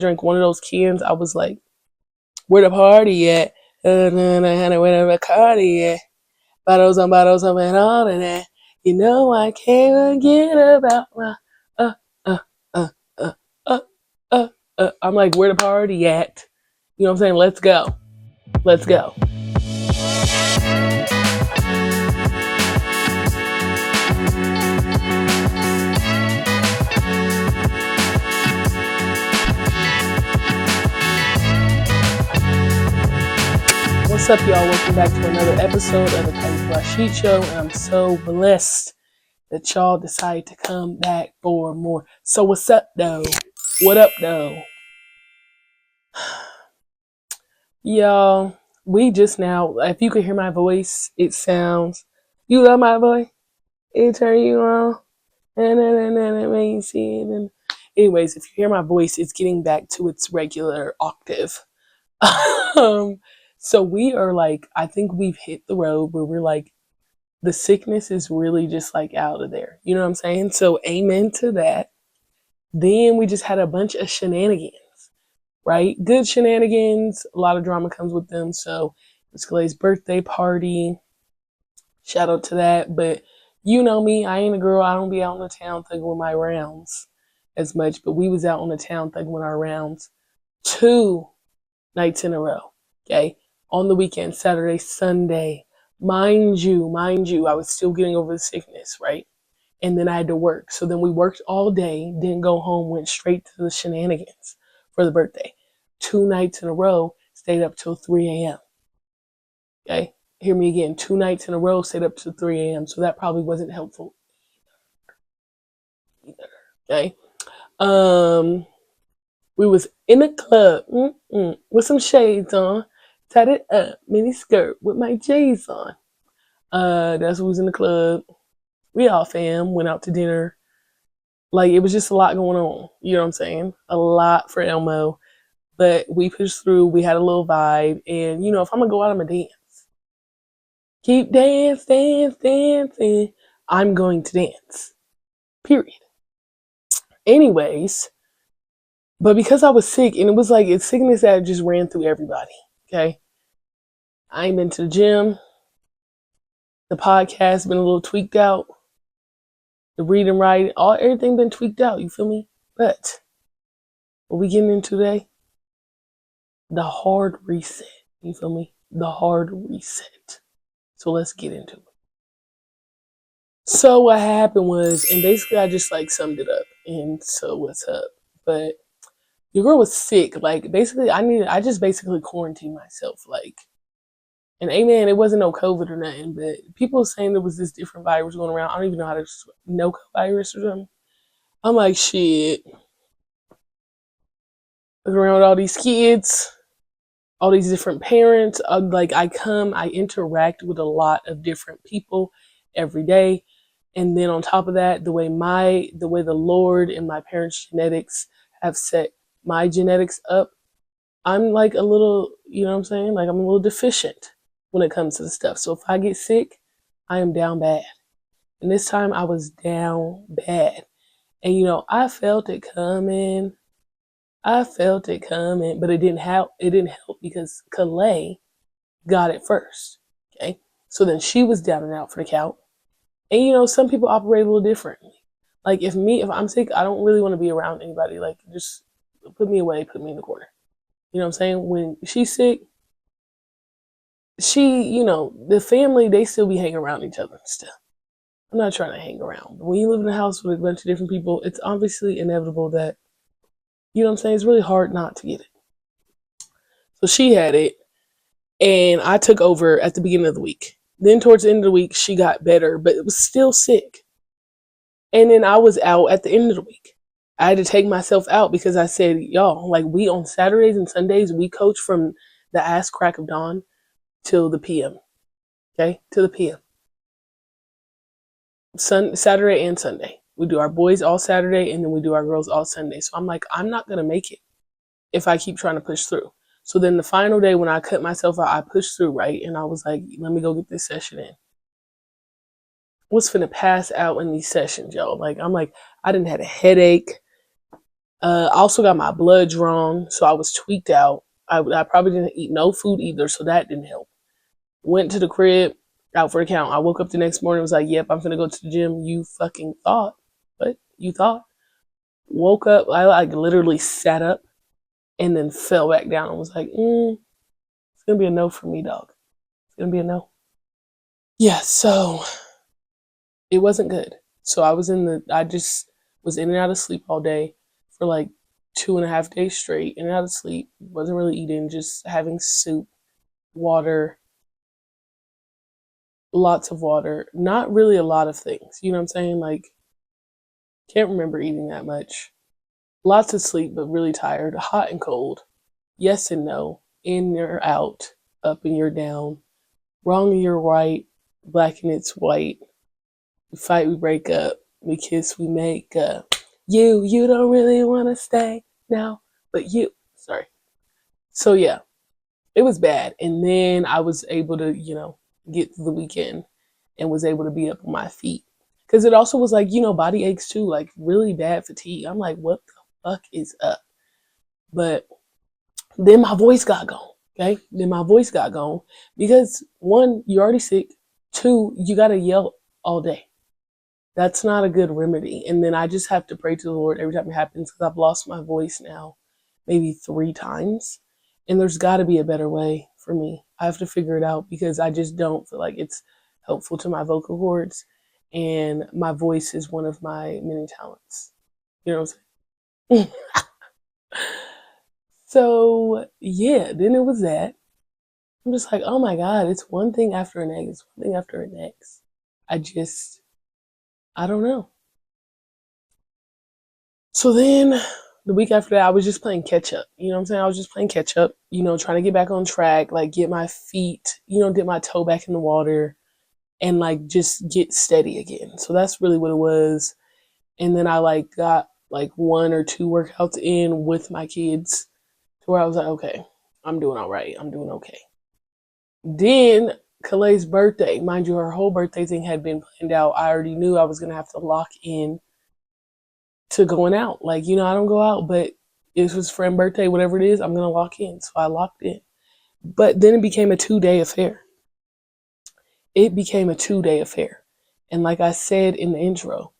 drank one of those cans, I was like, where the party at? Where the party at? Bottles on and all of that. You know I can't forget about my uh uh uh uh uh I'm like, where the party at? You know what I'm saying? Let's go. Let's go. What's up, y'all? Welcome back to another episode of the Crazy Black Sheet Show, and I'm so blessed that y'all decided to come back for more. So what's up, though? What up, though? Y'all, we just now, if you could hear my voice, it sounds, you love my voice? It turn you on? And it makes you see it. And anyways, if you hear my voice, it's getting back to its regular octave. um, so we are like, I think we've hit the road where we're like, the sickness is really just like out of there. You know what I'm saying? So amen to that. Then we just had a bunch of shenanigans, right? Good shenanigans. A lot of drama comes with them. So it's Clay's birthday party. Shout out to that. But you know me, I ain't a girl. I don't be out in the town thugging with my rounds as much. But we was out on the town thugging with our rounds 2 nights in a row. Okay. On the weekend, Saturday, Sunday. Mind you, I was still getting over the sickness, right? And then I had to work. So then we worked all day, didn't go home, went straight to the shenanigans for the birthday. 2 nights in a row, stayed up till 3 a.m. Okay? Hear me again. 2 nights in a row, stayed up till 3 a.m. So that probably wasn't helpful either. Okay? We was in a club with some shades on, tied it up, mini skirt with my J's on. That's who was in the club. We all fam, went out to dinner. Like, it was just a lot going on. You know what I'm saying? A lot for Elmo. But we pushed through. We had a little vibe. And, you know, if I'm going to go out, I'm going to dance. Keep dancing. I'm going to dance. Period. Anyways, but because I was sick, and it was like, it's sickness that just ran through everybody. Okay? I ain't been to the gym. The podcast been a little tweaked out. The reading, writing, everything been tweaked out. You feel me? But what we getting into today? The hard reset. You feel me? The hard reset. So let's get into it. So what happened was, and basically I just like summed it up. And so what's up? But your girl was sick. Like, basically I just basically quarantined myself. Like, and amen, it wasn't no COVID or nothing, but people saying there was this different virus going around. I don't even know how to, no virus or something. I'm like, shit. Looking around with all these kids, all these different parents. Like, I interact with a lot of different people every day. And then on top of that, the way the Lord and my parents' genetics have set my genetics up, I'm like a little, you know what I'm saying? Like, I'm a little deficient when it comes to the stuff. So if I get sick, I am down bad. And this time I was down bad. And you know, I felt it coming, but it didn't help. It didn't help because Calais got it first. Okay. So then she was down and out for the count. And you know, some people operate a little differently. Like, if I'm sick, I don't really want to be around anybody. Like, just put me away, put me in the corner. You know what I'm saying? When she's sick, you know, the family, they still be hanging around each other and stuff. I'm not trying to hang around. But when you live in a house with a bunch of different people, it's obviously inevitable that, you know what I'm saying, it's really hard not to get it. So she had it, and I took over at the beginning of the week. Then towards the end of the week, she got better, but it was still sick. And then I was out at the end of the week. I had to take myself out because I said, y'all, like, we on Saturdays and Sundays, we coach from the ass crack of dawn till the PM. Okay? Till the PM. Saturday and Sunday. We do our boys all Saturday, and then we do our girls all Sunday. So I'm like, I'm not going to make it if I keep trying to push through. So then the final day when I cut myself out, I pushed through, right? And I was like, let me go get this session in. What's finna pass out in these sessions, y'all? Like, I'm like, I didn't have a headache. I also got my blood drawn, so I was tweaked out. I probably didn't eat no food either, so that didn't help. Went to the crib, out for the count. I woke up the next morning, was like, yep, I'm gonna go to the gym. You fucking thought. What? You thought? Woke up, I like literally sat up and then fell back down and was like, it's gonna be a no for me, dog. It's gonna be a no. Yeah, so it wasn't good. So I just was in and out of sleep all day for like 2.5 days straight, in and out of sleep. Wasn't really eating, just having soup, water, lots of water. Not really a lot of things. You know what I'm saying? Like, can't remember eating that much. Lots of sleep, but really tired, hot and cold. Yes and no. In you're out, up and you're down. Wrong and you're right, black and it's white. We fight, we break up. We kiss, we make up. You don't really want to stay now, but you. Sorry. So yeah, it was bad. And then I was able to, get through the weekend and was able to be up on my feet. Because it also was like, body aches too, like really bad fatigue. I'm like, what the fuck is up? But then my voice got gone. Okay. Then my voice got gone because one, you're already sick. Two, you got to yell all day. That's not a good remedy. And then I just have to pray to the Lord every time it happens because I've lost my voice now maybe 3 times. And there's got to be a better way for me. I have to figure it out because I just don't feel like it's helpful to my vocal cords. And my voice is one of my many talents. You know what I'm saying? So, yeah, then it was that. I'm just like, oh my God, it's one thing after the next. It's one thing after the next. I don't know. So then the week after that, I was just playing catch up. You know what I'm saying? I was just playing catch up, trying to get back on track, like get my feet, dip my toe back in the water and like just get steady again. So that's really what it was. And then I like got like 1 or 2 workouts in with my kids to where I was like, okay, I'm doing all right. I'm doing okay. Then Kalay's birthday, mind you, her whole birthday thing had been planned out. I already knew I was going to have to lock in to going out. Like, I don't go out, but it was friend birthday, whatever it is, I'm gonna lock in. So I locked in. But then it became a 2-day affair. It became a 2-day affair. And like I said in the intro,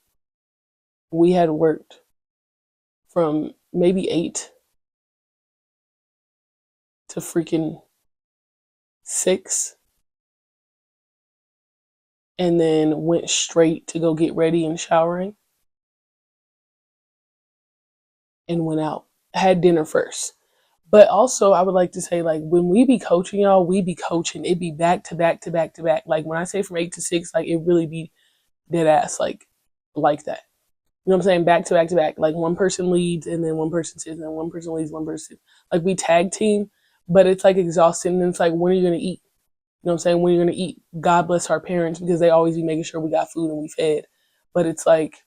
we had worked from maybe 8 to freaking 6 and then went straight to go get ready and showering and went out. Had dinner first. But also, I would like to say, like, when we be coaching y'all, we be coaching. It be back to back to back to back. Like, when I say from 8 to 6, like, it really be dead ass, like that. You know what I'm saying? Back to back to back. Like, one person leads, and then one person sits, and then one person leads, one person. Like, we tag team, but it's, like, exhausting. And it's like, when are you going to eat? You know what I'm saying? When are you going to eat? God bless our parents, because they always be making sure we got food and we fed. But it's like,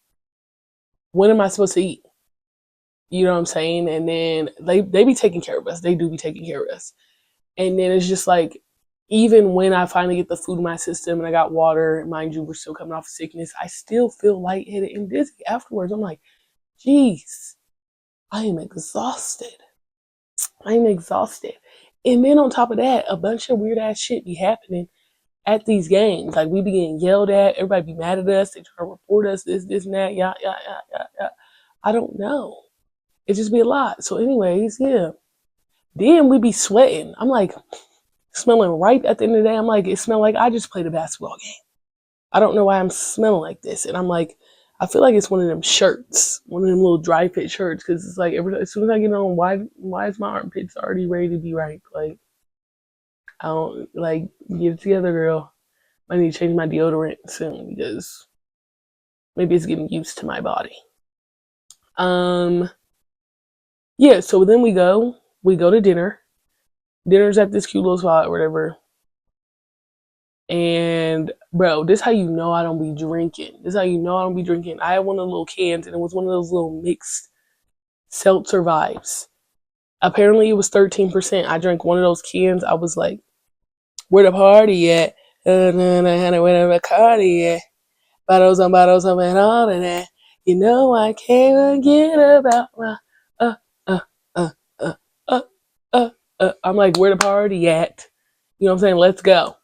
when am I supposed to eat? You know what I'm saying? And then they be taking care of us. They do be taking care of us. And then it's just like, even when I finally get the food in my system and I got water, mind you, we're still coming off of sickness, I still feel lightheaded and dizzy afterwards. I'm like, geez, I am exhausted. I am exhausted. And then on top of that, a bunch of weird ass shit be happening at these games. Like, we be getting yelled at, everybody be mad at us, they try to report us, this, and that, yeah. I don't know. It just be a lot. So anyways, yeah. Then we be sweating. I'm like, smelling right at the end of the day. I'm like, it smelled like I just played a basketball game. I don't know why I'm smelling like this. And I'm like, I feel like it's one of them shirts, one of them little dry fit shirts, because it's like as soon as I get on, why is my armpits already ready to be ripe? Like, I don't like get it together, girl. I need to change my deodorant soon because maybe it's getting used to my body. Yeah. So then we go to dinner. Dinner's at this cute little spot or whatever. And bro, this how you know I don't be drinking. This how you know I don't be drinking. I had one of the little cans and it was one of those little mixed seltzer vibes. Apparently it was 13%. I drank one of those cans. I was like, where the party at? Where the party at? Bottles on bottles of and all of that. You know I can't forget about my I'm like, where the party at? You know what I'm saying? Let's go.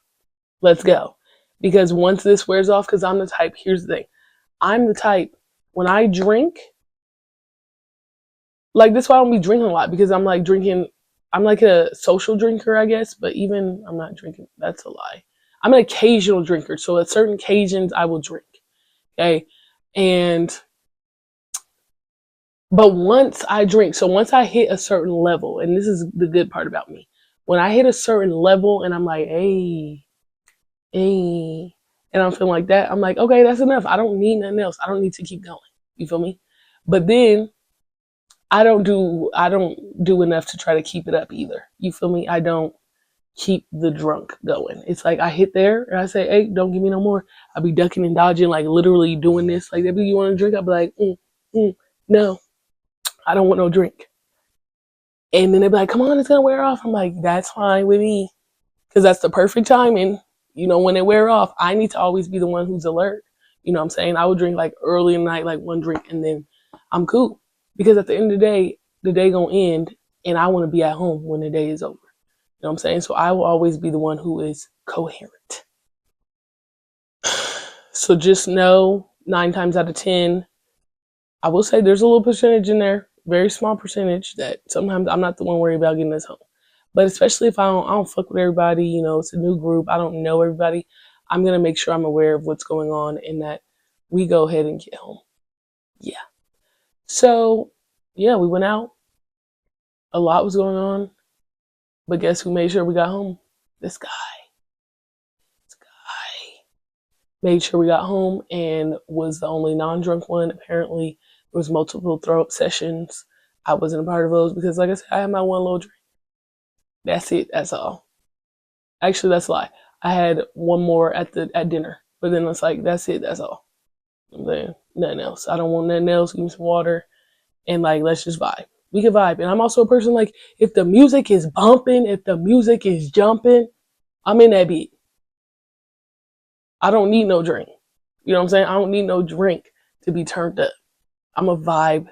Let's go. Because once this wears off, because I'm the type, here's the thing. I'm the type, when I drink, like that's why I don't be drinking a lot, because I'm like drinking, I'm like a social drinker, I guess, but even I'm not drinking, that's a lie. I'm an occasional drinker. So at certain occasions I will drink. Okay. And but once I drink, so once I hit a certain level, and this is the good part about me, when I hit a certain level and I'm like, hey, and I'm feeling like that, I'm like, okay, that's enough. I don't need nothing else. I don't need to keep going. You feel me? But then I don't do enough to try to keep it up either. You feel me? I don't keep the drunk going. It's like I hit there and I say, hey, don't give me no more. I'll be ducking and dodging, like literally doing this. Like, if you want to drink, I'll be like, no, I don't want no drink. And then they'd be like, come on, it's gonna wear off. I'm like, that's fine with me. Because that's the perfect timing. You know, when it wear off, I need to always be the one who's alert. You know what I'm saying? I would drink like early in the night, like one drink, and then I'm cool. Because at the end of the day gonna end, and I want to be at home when the day is over. You know what I'm saying? So I will always be the one who is coherent. So just know, 9 times out of 10, I will say there's a little percentage in there, very small percentage, that sometimes I'm not the one worried about getting us home. But especially if I don't fuck with everybody, you know, it's a new group, I don't know everybody, I'm gonna make sure I'm aware of what's going on and that we go ahead and get home. Yeah. So yeah, we went out. A lot was going on, but guess who made sure we got home? This guy. This guy made sure we got home and was the only non-drunk one. Apparently, there was multiple throw-up sessions. I wasn't a part of those because, like I said, I had my one little drink. That's it. That's all. Actually, that's a lie. I had one more at dinner, but then it's like that's it. That's all. I'm saying nothing else. I don't want nothing else. Give me some water and like let's just vibe. We can vibe. And I'm also a person like if the music is bumping, if the music is jumping, I'm in that beat. I don't need no drink. You know what I'm saying? I don't need no drink to be turned up. I'm a vibe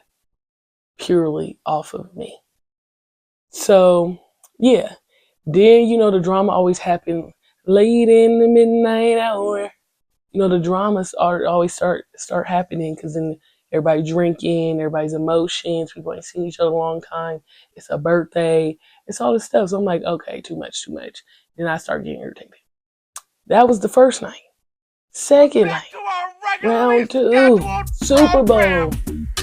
purely off of me. So yeah. Then you know the drama always happened late in the midnight hour. You know the dramas are always start happening because then everybody drinking, everybody's emotions, people ain't seen each other a long time. It's a birthday, it's all this stuff. So I'm like, okay, too much, too much. Then I start getting irritated. That was the first night. Second night, round two, Super Bowl.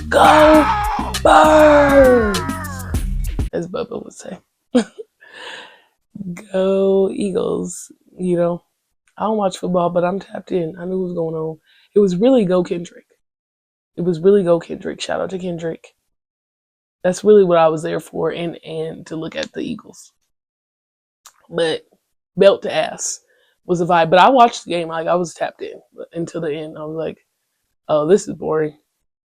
Go Birds! As Bubba would say. Go Eagles. You know, I don't watch football, but I'm tapped in. I knew what was going on. It was really Go Kendrick. It was really Go Kendrick. Shout out to Kendrick. That's really what I was there for, and to look at the Eagles. But belt to ass was a vibe. But I watched the game. Like I was tapped in until the end. I was like, oh, this is boring.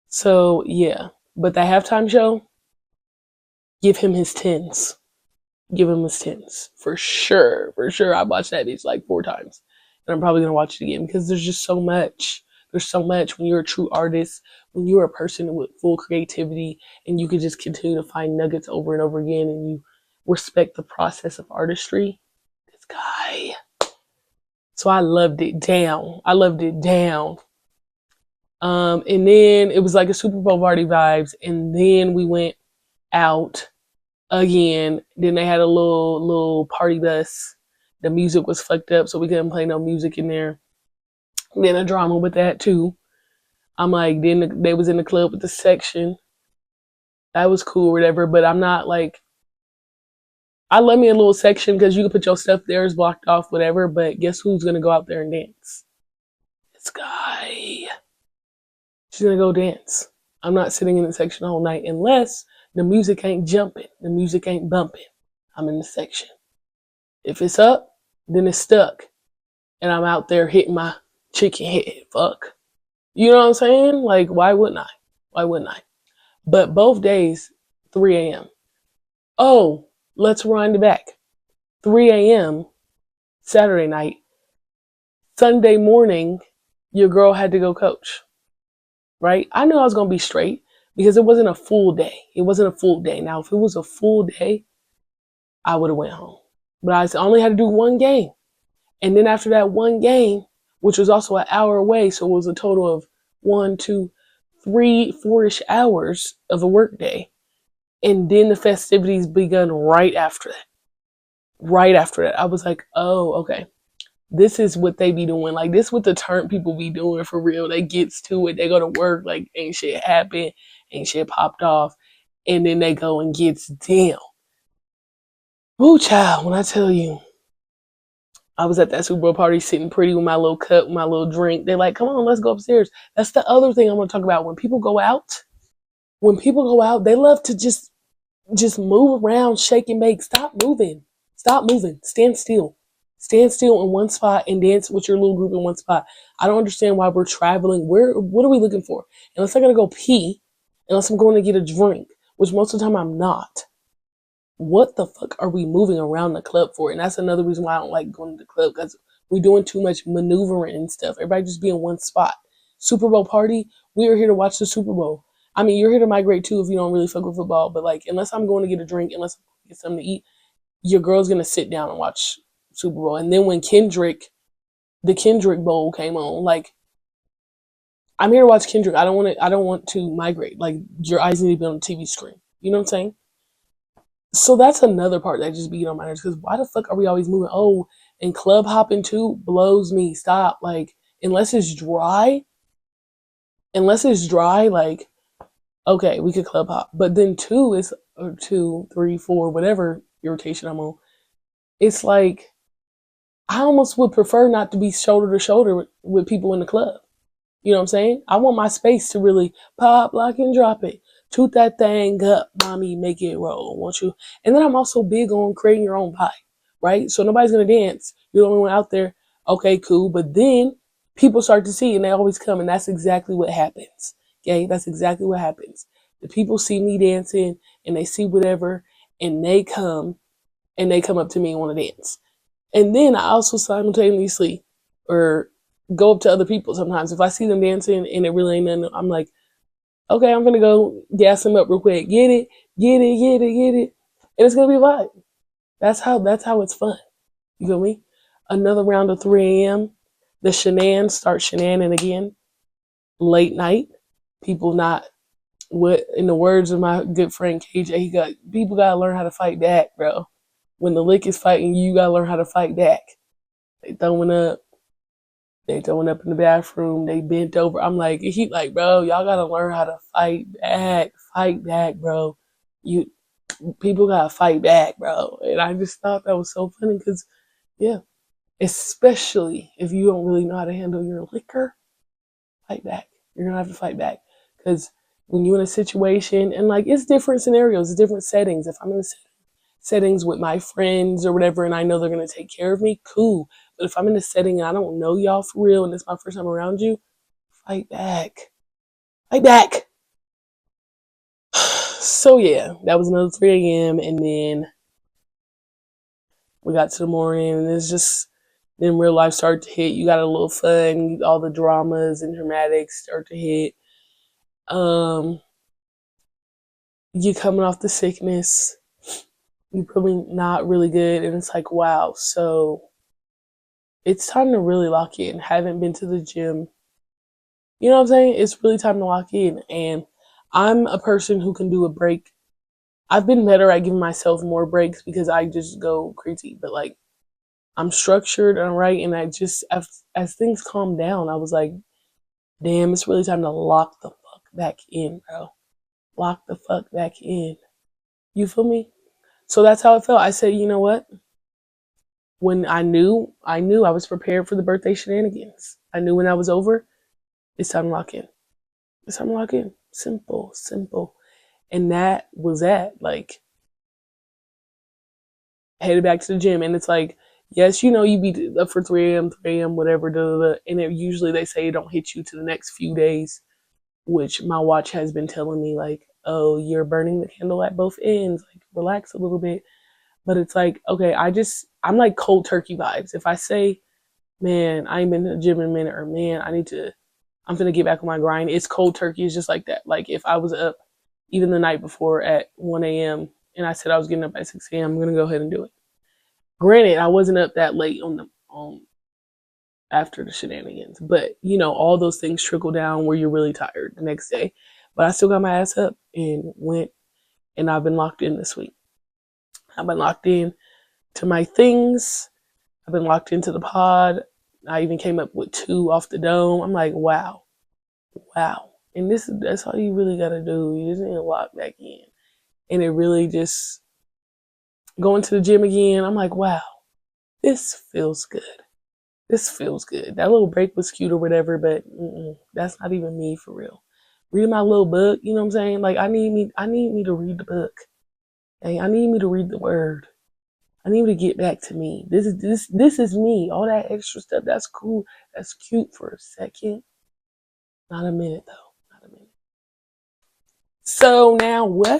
So yeah. But that halftime show, give him his tens. Give him his tens. For sure. For sure. I watched that bitch like 4 times. And I'm probably gonna watch it again because there's just so much. There's so much when you're a true artist, when you're a person with full creativity and you can just continue to find nuggets over and over again and you respect the process of artistry. This guy. So I loved it down. I loved it down. And then it was like a Super Bowl party vibes. And then we went out again. Then they had a little party bus. The music was fucked up, so we couldn't play no music in there. Then a drama with that too. I'm like, then they was in the club with the section. That was cool, or whatever. But I'm not like, I love me a little section because you can put your stuff there, it's blocked off, whatever. But guess who's gonna go out there and dance? This guy. She's gonna go dance. I'm not sitting in the section the whole night unless the music ain't jumping, the music ain't bumping. I'm in the section. If it's up, then it's stuck. And I'm out there hitting my chicken head. Fuck. You know what I'm saying? Like, why wouldn't I? Why wouldn't I? But both days, 3 a.m. Oh, let's wind it back. 3 a.m. Saturday night. Sunday morning, your girl had to go coach. Right? I knew I was going to be straight because it wasn't a full day. It wasn't a full day. Now, if it was a full day, I would have went home. But I only had to do one game. And then after that one game, which was also an hour away, so it was a total of 1, 2, 3, 4-ish hours of a work day. And then the festivities begun right after that. Right after that. I was like, oh, okay. This is what they be doing. Like, this what the turnt people be doing for real. They gets to it. They go to work like ain't shit happened, ain't shit popped off. And then they go and gets down. Woo, child, when I tell you, I was at that Super Bowl party sitting pretty with my little cup, my little drink. They're like, come on, let's go upstairs. That's the other thing I want to talk about. When people go out, they love to just move around, shake and bake. Stop moving. Stop moving. Stand still. Stand still in one spot and dance with your little group in one spot. I don't understand why we're traveling. What are we looking for? Unless I'm gonna go pee, unless I'm going to get a drink, which most of the time I'm not. What the fuck are we moving around the club for? And that's another reason why I don't like going to the club, because we're doing too much maneuvering and stuff. Everybody just be in one spot. Super Bowl party, we are here to watch the Super Bowl. I mean, you're here to migrate too if you don't really fuck with football, but like, unless I'm going to get a drink, unless I get something to eat, your girl's gonna sit down and watch Super Bowl. And then when the Kendrick Bowl came on, like, I'm here to watch Kendrick. I don't want to migrate. Like, your eyes need to be on the TV screen. You know what I'm saying? So that's another part that just be on my nerves, because why the fuck are we always moving? Oh, and club hopping too blows me. Stop. Like, unless it's dry, like, okay, we could club hop. But then two is, or 2, 3, 4, whatever irritation I'm on. It's like, I almost would prefer not to be shoulder to shoulder with people in the club. You know what I'm saying? I want my space to really pop, lock, and drop it. Toot that thing up, mommy, make it roll, won't you? And then I'm also big on creating your own pie, right? So nobody's gonna dance. You're the only one out there. Okay, cool. But then people start to see, and they always come, and that's exactly what happens. Okay, that's exactly what happens. The people see me dancing, and they see whatever, and they come up to me and want to dance. And then I also simultaneously, or go up to other people sometimes. If I see them dancing and it really ain't nothing, I'm like, okay, I'm gonna go gas them up real quick. Get it, get it, get it, get it. And it's gonna be a vibe. That's how it's fun. You feel me? Another round of 3 a.m. The start shenaning again. Late night. People not, what in the words of my good friend KJ, people gotta learn how to fight back, bro. When the lick is fighting you, gotta learn how to fight back. They throwing up. They throwing up in the bathroom. They bent over. I'm like, he like, bro, y'all gotta learn how to fight back, bro. You people gotta fight back, bro. And I just thought that was so funny because, yeah, especially if you don't really know how to handle your liquor, fight back. You're gonna have to fight back because when you're in a situation, and like, it's different scenarios, it's different settings. If I'm in a settings with my friends or whatever, and I know they're gonna take care of me, cool. But if I'm in a setting and I don't know y'all for real, and it's my first time around you, fight back, fight back. So yeah, that was another 3 a.m. And then we got to the morning, and it's just, then real life started to hit. You got a little fun, all the dramas and dramatics start to hit. You coming off the sickness, you're probably not really good, and it's like, wow, so it's time to really lock in. Haven't been to the gym. You know what I'm saying? It's really time to lock in. And I'm a person who can do a break. I've been better at giving myself more breaks because I just go crazy. But like, I'm structured and right. And I just, as things calm down, I was like, damn, it's really time to lock the fuck back in, bro. Lock the fuck back in. You feel me? So that's how it felt. I said, you know what? When I knew I was prepared for the birthday shenanigans. I knew when that was over, it's time to lock in. It's time to lock in. Simple, simple. And that was that. Like, headed back to the gym. And it's like, yes, you know, you be up for 3 a.m., whatever, da, da, da. And usually they say it don't hit you to the next few days, which my watch has been telling me, like, oh, you're burning the candle at both ends. Like, relax a little bit. But it's like, okay, I'm like cold turkey vibes. If I say, man, I ain't been to the gym in a minute, or man, I'm gonna get back on my grind, it's cold turkey. It's just like that. Like, if I was up even the night before at 1 a.m., and I said I was getting up at 6 a.m. I'm gonna go ahead and do it. Granted, I wasn't up that late on after the shenanigans, but all those things trickle down where you're really tired the next day. But I still got my ass up and went, and I've been locked in this week. I've been locked in to my things. I've been locked into the pod. I even came up with 2 off the dome. I'm like, wow. And that's all you really gotta do. You just need to lock back in. And it really just going to the gym again. I'm like, wow, this feels good. This feels good. That little break was cute or whatever, but that's not even me for real. Reading my little book, you know what I'm saying? Like I need me to read the book. Hey, I need me to read the word. I need to get back to me. This is me. All that extra stuff, that's cool. That's cute for a second. Not a minute though. Not a minute. So now what?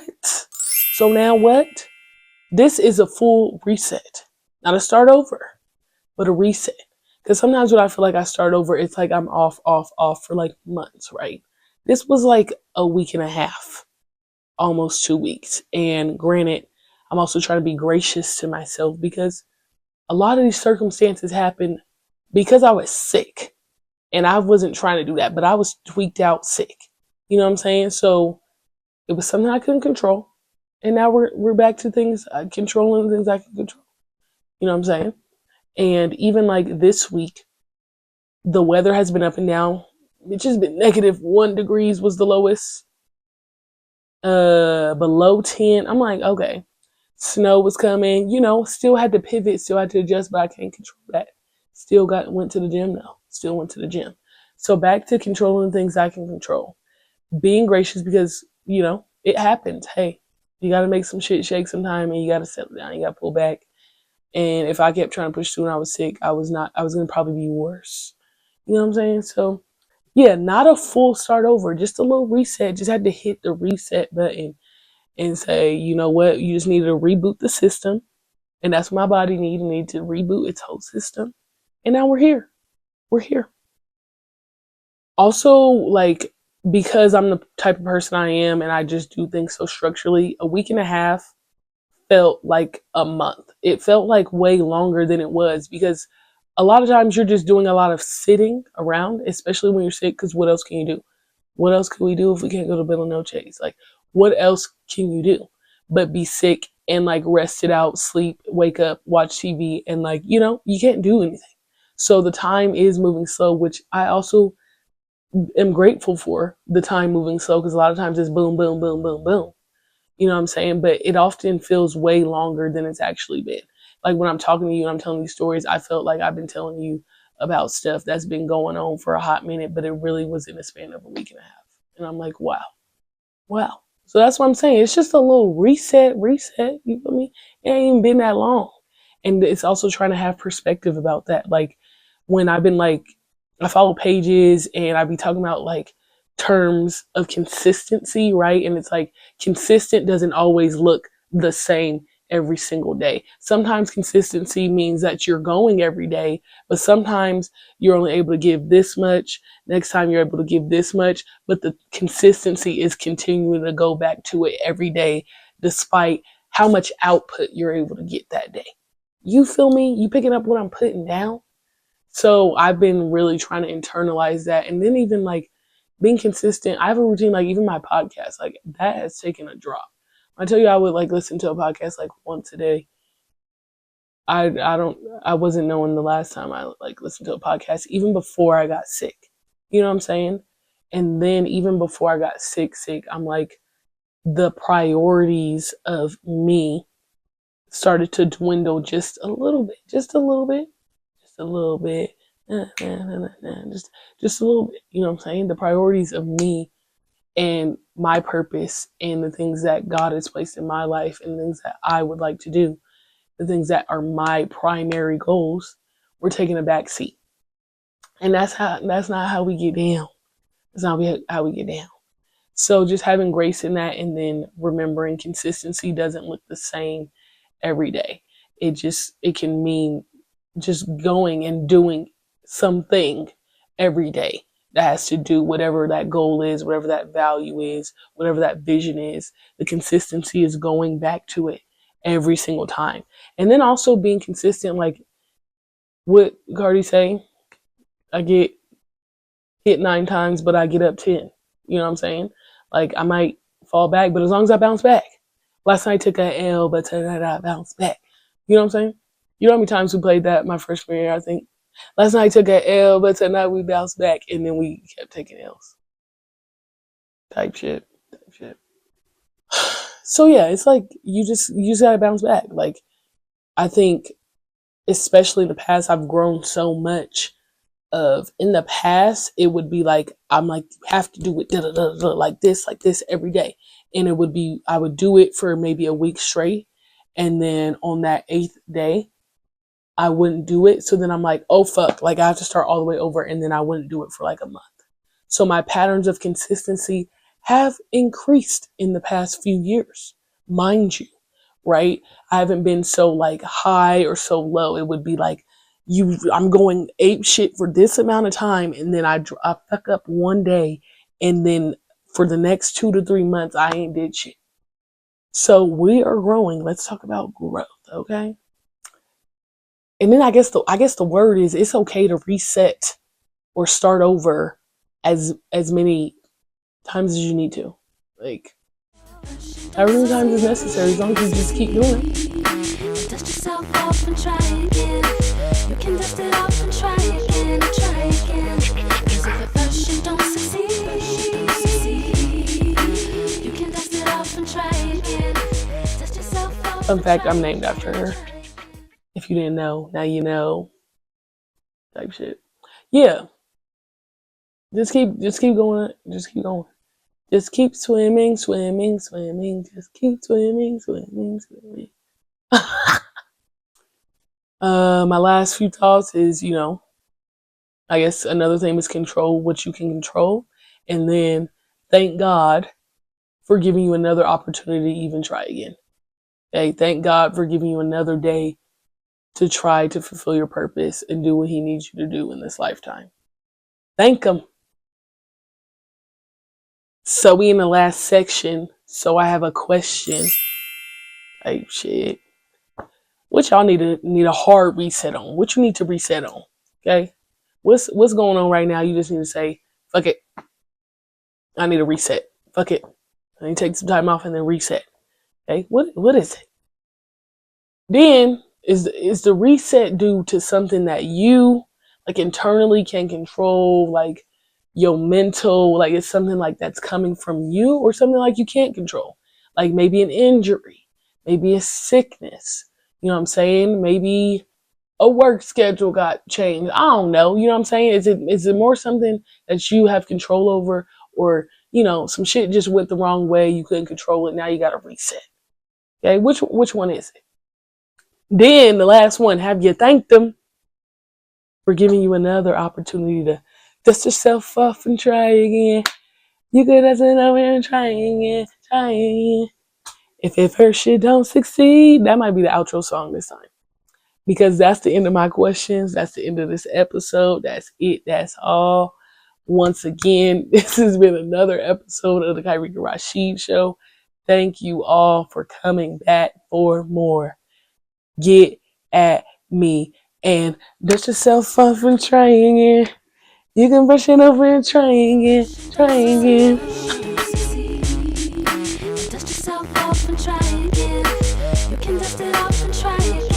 This is a full reset. Not a start over, but a reset. Because sometimes when I feel like I start over, it's like I'm off for like months, right? This was like a week and a half, almost 2 weeks. And granted, I'm also trying to be gracious to myself because a lot of these circumstances happened because I was sick. And I wasn't trying to do that, but I was tweaked out sick. You know what I'm saying? So it was something I couldn't control. And now we're back to things, controlling things I can control. You know what I'm saying? And even like this week, the weather has been up and down. It's just been -1 degrees was the lowest. Below 10. I'm like, okay. Snow was coming, still had to pivot, still had to adjust, but I can't control that. Still went to the gym though. Still went to the gym. So back to controlling things I can control. Being gracious because, it happens. Hey, you gotta make some shit shake sometime and you gotta settle down. You gotta pull back. And if I kept trying to push through and I was sick, I was gonna probably be worse. You know what I'm saying? So yeah, not a full start over, just a little reset. Just had to hit the reset button and say, you know what, you just needed to reboot the system. And that's what my body needed to reboot its whole system. And now we're here. We're here. Also, like, because I'm the type of person I am and I just do things so structurally, a week and a half felt like a month. It felt like way longer than it was because a lot of times you're just doing a lot of sitting around, especially when you're sick, because what else can you do? What else can we do if we can't go to Bill and No Chase? Like, what else can you do but be sick and like rest it out, sleep, wake up, watch TV, and like, you can't do anything. So the time is moving slow, which I also am grateful for the time moving slow because a lot of times it's boom, boom, boom, boom, boom. You know what I'm saying? But it often feels way longer than it's actually been. Like when I'm talking to you and I'm telling you stories, I felt like I've been telling you about stuff that's been going on for a hot minute, but it really was in a span of a week and a half. And I'm like, wow. So that's what I'm saying. It's just a little reset. You feel me? It ain't even been that long. And it's also trying to have perspective about that. Like when I've been like, I follow pages and I be talking about like terms of consistency, right? And it's like consistent doesn't always look the same every single day. Sometimes consistency means that you're going every day, but sometimes you're only able to give this much. Next time you're able to give this much, but the consistency is continuing to go back to it every day, despite how much output you're able to get that day. You feel me? You picking up what I'm putting down? So I've been really trying to internalize that. And then even like being consistent, I have a routine, like even my podcast, like that has taken a drop. I tell you, I would like listen to a podcast like once a day. I wasn't knowing the last time I like listened to a podcast, even before I got sick. You know what I'm saying? And then even before I got sick, I'm like, the priorities of me started to dwindle just a little bit, just a little bit. Just a little bit, just a little bit. You know what I'm saying? The priorities of me and my purpose and the things that God has placed in my life and things that I would like to do, the things that are my primary goals, were taking a back seat. And that's not how we get down. That's not how we get down. So just having grace in that and then remembering consistency doesn't look the same every day. It can mean just going and doing something every day that has to do whatever that goal is, whatever that value is, whatever that vision is. The consistency is going back to it every single time. And then also being consistent, like what Cardi say, I get hit 9 times, but I get up 10. You know what I'm saying? Like I might fall back, but as long as I bounce back. Last night I took a L, but tonight I bounce back. You know what I'm saying? You know how many times we played that my freshman year, I think? Last night I took a L, but tonight we bounced back, and then we kept taking L's. Type shit. So yeah, it's like you just gotta bounce back. Like I think, especially in the past, I've grown so much. Of in the past, it would be like I'm like you have to do it like this every day, and it would be I would do it for maybe a week straight, and then on that 8th day, I wouldn't do it. So then I'm like, oh fuck, like I have to start all the way over, and then I wouldn't do it for like a month. So my patterns of consistency have increased in the past few years, mind you, right? I haven't been so like high or so low. It would be like I'm going ape shit for this amount of time, and then I fuck up one day, and then for the next 2 to 3 months I ain't did shit. So we are growing. Let's talk about growth, okay? And then I guess the word is it's okay to reset or start over as many times as you need to. Like however many times is necessary, as long as you just keep doing it. Dust yourself off and try again. You can dust it off and try again, try again. Cause if at first you don't succeed, you can dust it off and try again. Dust yourself off. Fun fact, I'm named after her. If you didn't know, now you know. Type shit. Yeah. Just keep going. Just keep going. Just keep swimming. Just keep swimming. My last few thoughts is, I guess another thing is control what you can control. And then thank God for giving you another opportunity to even try again. Okay, thank God for giving you another day to try to fulfill your purpose and do what he needs you to do in this lifetime. Thank him. So we in the last section. So I have a question. Like shit. What y'all need a hard reset on? What you need to reset on? Okay? What's going on right now? You just need to say, fuck it. I need a reset. Fuck it. I need to take some time off and then reset. Okay? What is it? Then is the reset due to something that you like internally can control, like your mental, like it's something like that's coming from you, or something like you can't control, like maybe an injury, maybe a sickness, you know what I'm saying, maybe a work schedule got changed, I don't know, you know what I'm saying, is it more something that you have control over, or some shit just went the wrong way, you couldn't control it, now you gotta reset? Okay, which one is it? Then the last one, have you thanked them for giving you another opportunity to dust yourself off and try again? You could dust it over and try again. If at first you don't succeed, that might be the outro song this time. Because that's the end of my questions. That's the end of this episode. That's it. That's all. Once again, this has been another episode of the Kyrika Rashid Show. Thank you all for coming back for more. Get at me and dust yourself off and try again. You can brush it over and try again. Dust yourself off and try again. You can dust it off and try again.